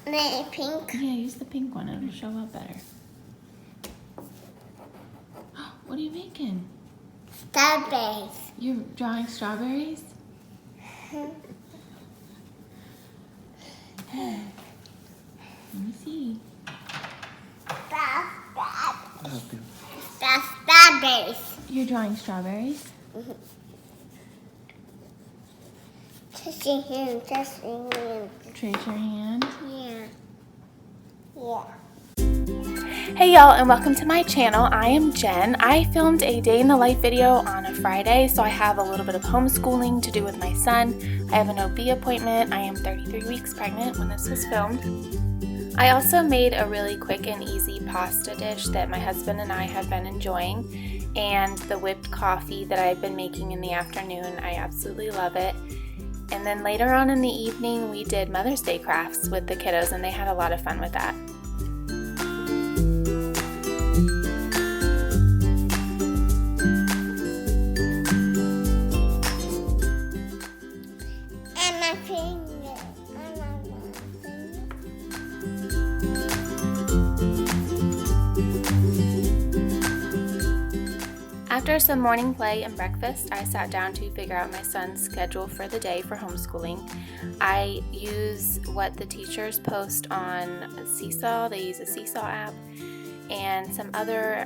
The pink? Yeah, use the pink one. It'll show up better. What are you making? Strawberries. You're drawing strawberries? Let me see. That's strawberries. You're drawing strawberries? Touch your hand, touch your hand. Trace your hand. Yeah. Yeah. Hey y'all, and welcome to my channel. I am Jen. I filmed a day in the life video on a Friday, so I have a little bit of homeschooling to do with my son. I have an OB appointment. I am 33 weeks pregnant when this was filmed. I also made a really quick and easy pasta dish that my husband and I have been enjoying, and the whipped coffee that I've been making in the afternoon. I absolutely love it. And then later on in the evening, we did Mother's Day crafts with the kiddos, and they had a lot of fun with that. And my finger. After some morning play and breakfast, I sat down to figure out my son's schedule for the day for homeschooling. I use what the teachers post on Seesaw. They use a Seesaw app and some other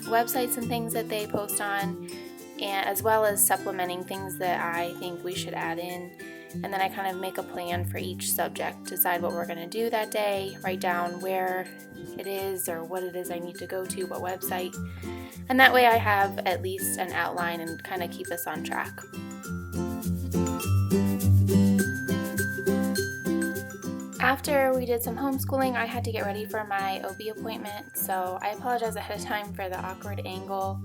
websites and things that they post on, and as well as supplementing things that I think we should add in. And then I kind of make a plan for each subject, decide what we're going to do that day, write down where it is or what it is I need to go to, what website. And that way I have at least an outline and kind of keep us on track. After we did some homeschooling, I had to get ready for my OB appointment, so I apologize ahead of time for the awkward angle,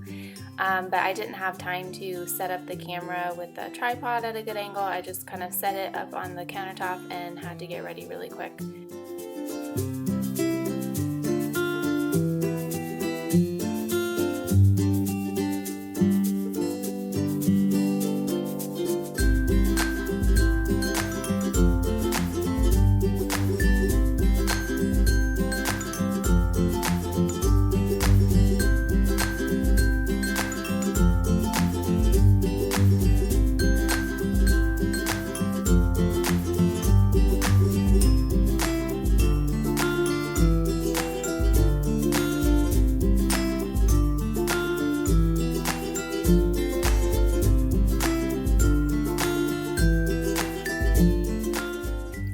but I didn't have time to set up the camera with the tripod at a good angle. I just kind of set it up on the countertop and had to get ready really quick.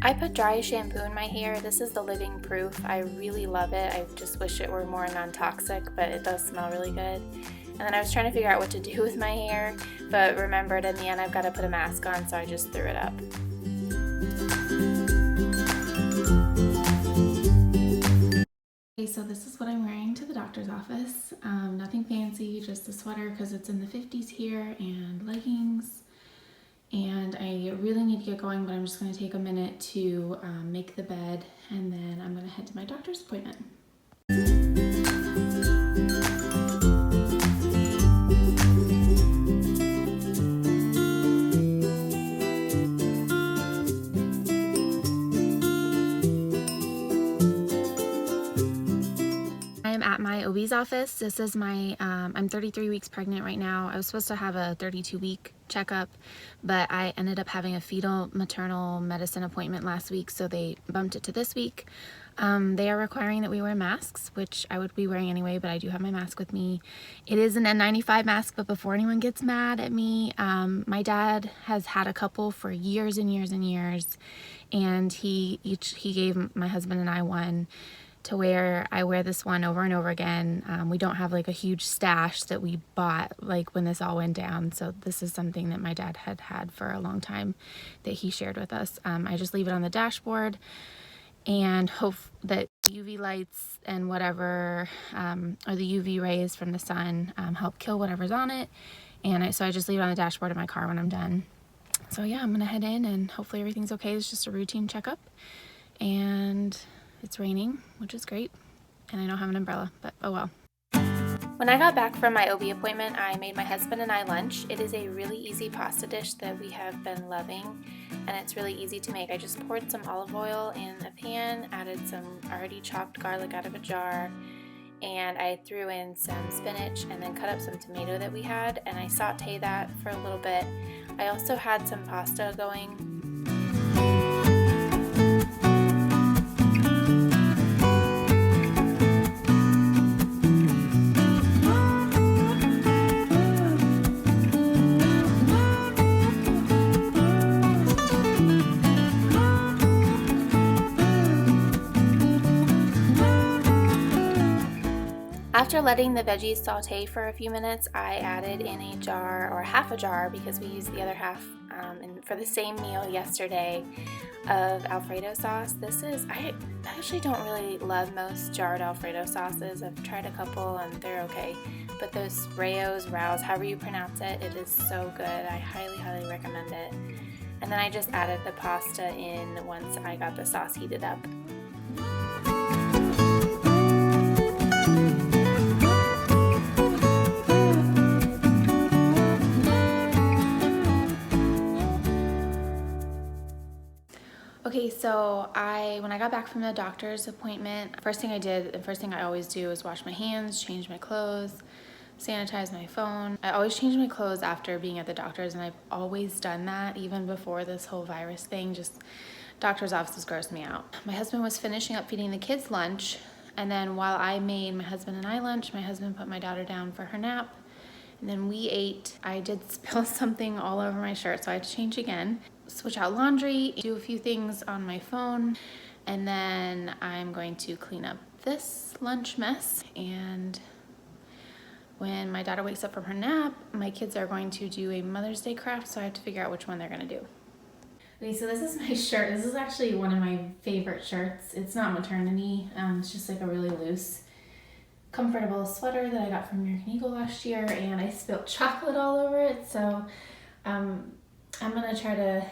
I put dry shampoo in my hair. This is the Living Proof. I really love it. I just wish it were more non-toxic, but it does smell really good. And then I was trying to figure out what to do with my hair, but remembered in the end I've got to put a mask on, so I just threw it up. Okay, so this is what I'm wearing to the doctor's office. Nothing fancy, just a sweater because it's in the 50s here, and leggings. And I really need to get going, but I'm just going to take a minute to make the bed, and then I'm going to head to my doctor's appointment. At my OB's office. This is my, I'm 33 weeks pregnant right now. I was supposed to have a 32-week checkup, but I ended up having a fetal maternal medicine appointment last week, so they bumped it to this week. They are requiring that we wear masks, which I would be wearing anyway, but I do have my mask with me. It is an N95 mask, but before anyone gets mad at me, my dad has had a couple for years and years and years, and he gave my husband and I one to wear. I wear this one over and over again. We don't have like a huge stash that we bought like when this all went down, so this is something that my dad had for a long time that he shared with us. I just leave it on the dashboard and hope that UV lights and whatever or the UV rays from the sun help kill whatever's on it, and so I just leave it on the dashboard of my car when I'm done. So yeah, I'm gonna head in and hopefully everything's okay. It's just a routine checkup, and it's raining, which is great, and I don't have an umbrella, but oh well. When I got back from my OB appointment, I made my husband and I lunch. It is a really easy pasta dish that we have been loving, and it's really easy to make. I just poured some olive oil in a pan, added some already chopped garlic out of a jar, and I threw in some spinach and then cut up some tomato that we had, and I sauteed that for a little bit. I also had some pasta going. After letting the veggies saute for a few minutes, I added in a jar, or half a jar, because we used the other half for the same meal yesterday, of Alfredo sauce. I actually don't really love most jarred Alfredo sauces. I've tried a couple and they're okay, but those Rao's, however you pronounce it, it is so good. I highly, highly recommend it. And then I just added the pasta in once I got the sauce heated up. Okay, so when I got back from the doctor's appointment, first thing I always do is wash my hands, change my clothes, sanitize my phone. I always change my clothes after being at the doctor's, and I've always done that even before this whole virus thing. Just doctor's offices gross me out. My husband was finishing up feeding the kids lunch, and then while I made my husband and I lunch, my husband put my daughter down for her nap, and then we ate. I did spill something all over my shirt, so I had to change again, switch out laundry, do a few things on my phone, and then I'm going to clean up this lunch mess. And when my daughter wakes up from her nap, my kids are going to do a Mother's Day craft, so I have to figure out which one they're gonna do. Okay, so this is my shirt. This is actually one of my favorite shirts. It's not maternity, it's just like a really loose, comfortable sweater that I got from American Eagle last year, and I spilled chocolate all over it, so I'm gonna try to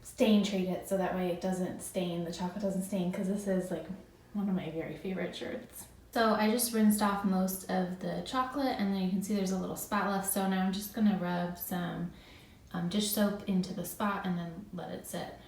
stain treat it so that way it doesn't stain, the chocolate doesn't stain, because this is like one of my very favorite shirts. So I just rinsed off most of the chocolate, and then you can see there's a little spot left, so now I'm just gonna rub some dish soap into the spot and then let it sit.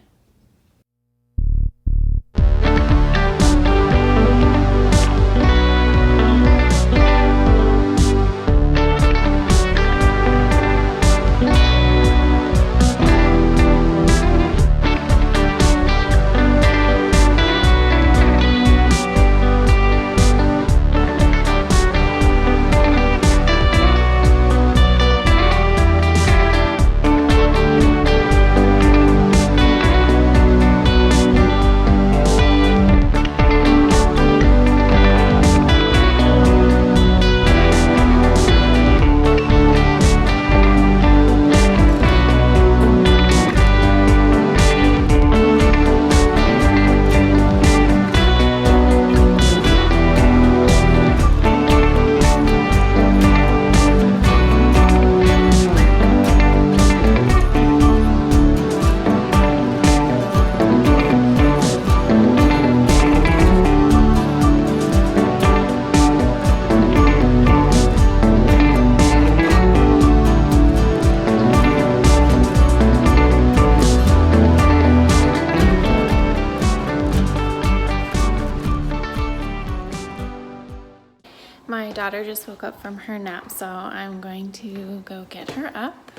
My daughter just woke up from her nap, so I'm going to go get her up.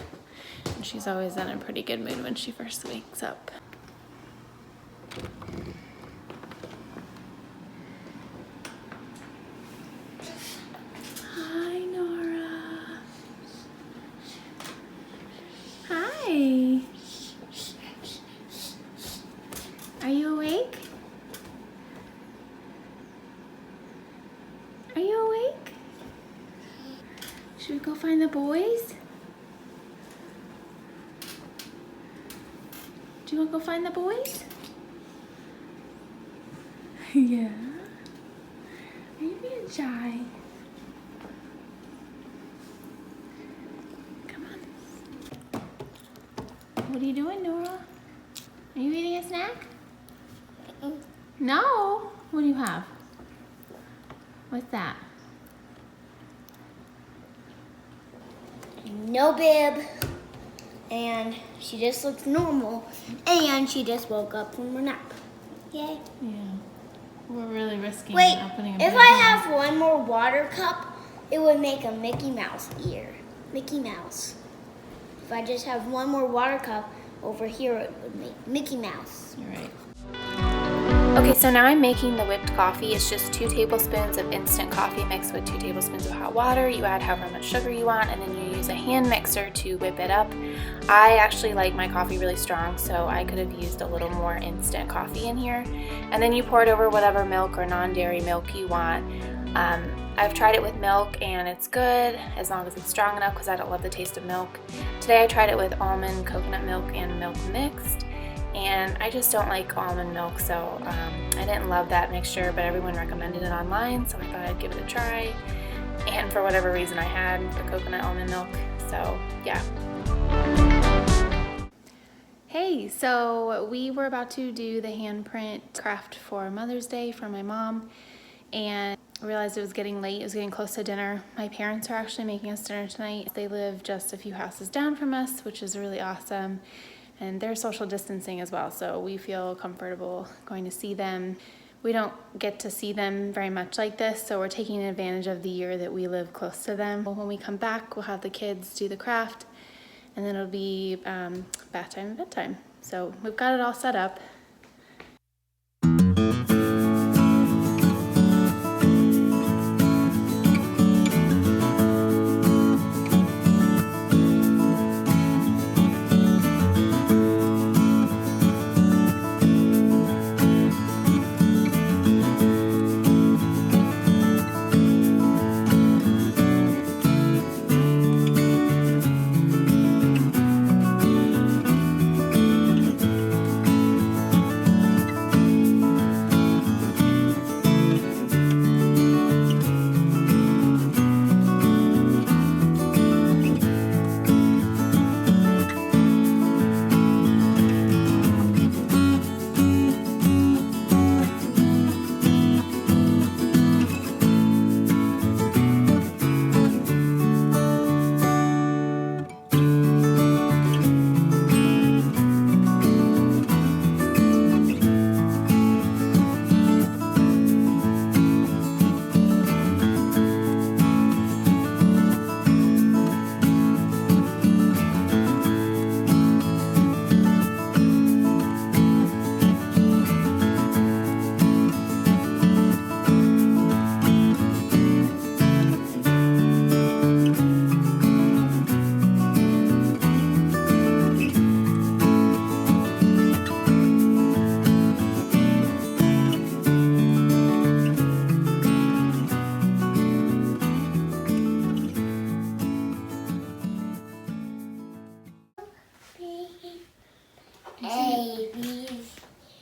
And she's always in a pretty good mood when she first wakes up. Hi, Nora. Hi. Are you awake? Are you awake? Should we go find the boys? Do you want to go find the boys? Yeah. Are you being shy? Come on. What are you doing, Nora? Are you eating a snack? No. What do you have? What's that? no bib, and she just looks normal, and she just woke up from her nap. Yay. Yeah. We're really risking Wait, opening a if big I one. have one more water cup, it would make a Mickey Mouse ear. Mickey Mouse. If I just have one more water cup over here, it would make Mickey Mouse. You're right. Okay, so now I'm making the whipped coffee. It's just 2 tablespoons of instant coffee mixed with 2 tablespoons of hot water. You add however much sugar you want, and then you use a hand mixer to whip it up. I actually like my coffee really strong, so I could have used a little more instant coffee in here. And then you pour it over whatever milk or non-dairy milk you want. I've tried it with milk and it's good as long as it's strong enough because I don't love the taste of milk. Today I tried it with almond, coconut milk, and milk mixed. And I just don't like almond milk, so I didn't love that mixture, but everyone recommended it online, so I thought I'd give it a try. And for whatever reason I had the coconut almond milk, so yeah. Hey, so we were about to do the handprint craft for Mother's Day for my mom, and I realized it was getting late. It was getting close to dinner. My parents are actually making us dinner tonight. They live just a few houses down from us, which is really awesome. And they're social distancing as well, so we feel comfortable going to see them. We don't get to see them very much like this, so we're taking advantage of the year that we live close to them. When we come back, we'll have the kids do the craft, and then it'll be bath time and bedtime. So we've got it all set up.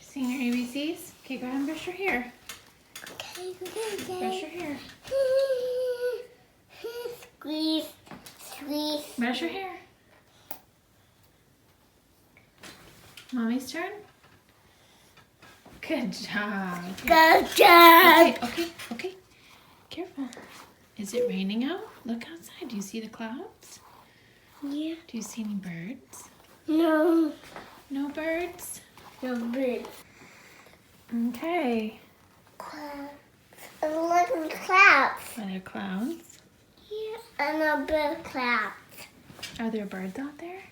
Seeing your ABCs? Okay, go ahead and brush your hair. Brush your hair. Squeeze, squeeze. Brush your hair. Mommy's turn. Good job. Good job. Okay. Careful. Is it raining out? Look outside. Do you see the clouds? Yeah. Do you see any birds? No. No birds? No bird. Okay. Clouds. Look at clouds. Are there clouds? Yeah. And a big cloud. Are there birds out there?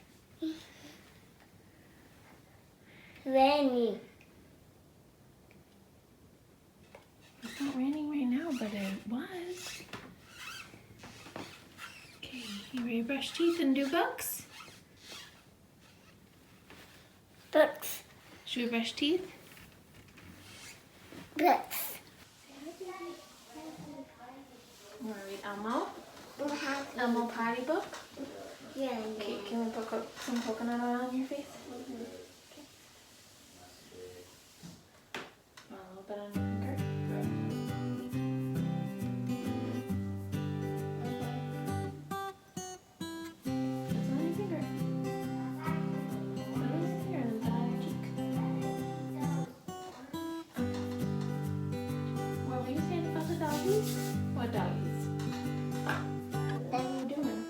Raining. It's not raining right now, but it was. Okay, you ready to brush teeth and do books? Books. Should we brush teeth? Books. You want to read Elmo? We'll have Elmo potty book? yeah. Okay, can we put some coconut oil on your face? Okay. A little bit on your finger. Just on your finger. Put it on your finger and then put it on your cheek. What were you saying about the doggies? What doggies? What are you doing?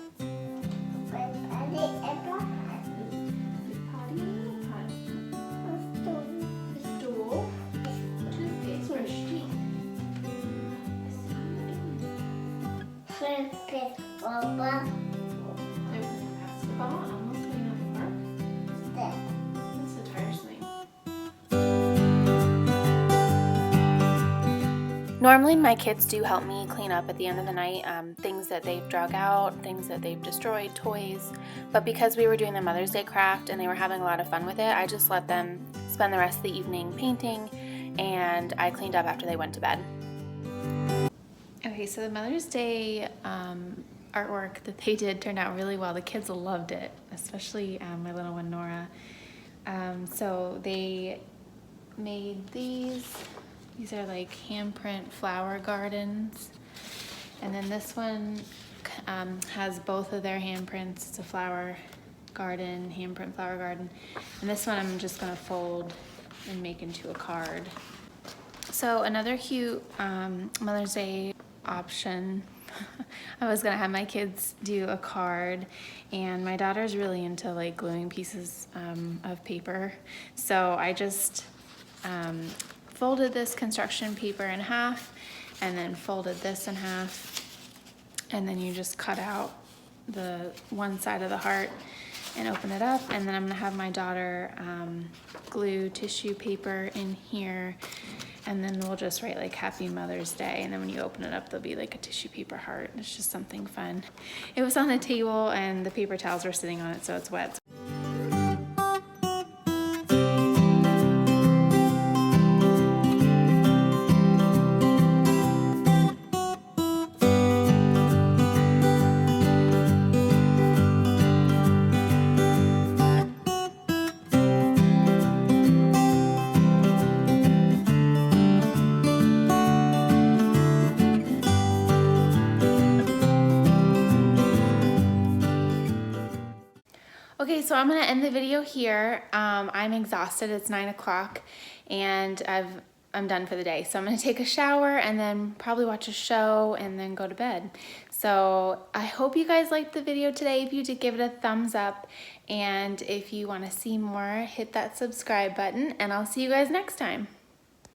playing basketball. They're playing basketball. Almost clean up the park. There. That's a tire swing. Normally my kids do help me clean up at the end of the night, things that they've drug out, things that they've destroyed, toys. But because we were doing the Mother's Day craft and they were having a lot of fun with it, I just let them spend the rest of the evening painting, and I cleaned up after they went to bed. Okay, so the Mother's Day artwork that they did turned out really well. The kids loved it, especially my little one Nora. So they made these. These are like handprint flower gardens. And then this one has both of their handprints. It's a flower garden, handprint flower garden. And this one I'm just gonna fold and make into a card. So another cute Mother's Day option. I was gonna have my kids do a card, and my daughter's really into like gluing pieces of paper. So I just folded this construction paper in half and then folded this in half, and then you just cut out the one side of the heart and open it up, and then I'm gonna have my daughter glue tissue paper in here, and then we'll just write like Happy Mother's Day, and then when you open it up there'll be like a tissue paper heart. It's just something fun. It was on the table and the paper towels were sitting on it, so it's wet. Okay, so I'm gonna end the video here. I'm exhausted, it's 9 o'clock, and I'm done for the day. So I'm gonna take a shower and then probably watch a show and then go to bed. So I hope you guys liked the video today. If you did, give it a thumbs up. And if you wanna see more, hit that subscribe button, and I'll see you guys next time.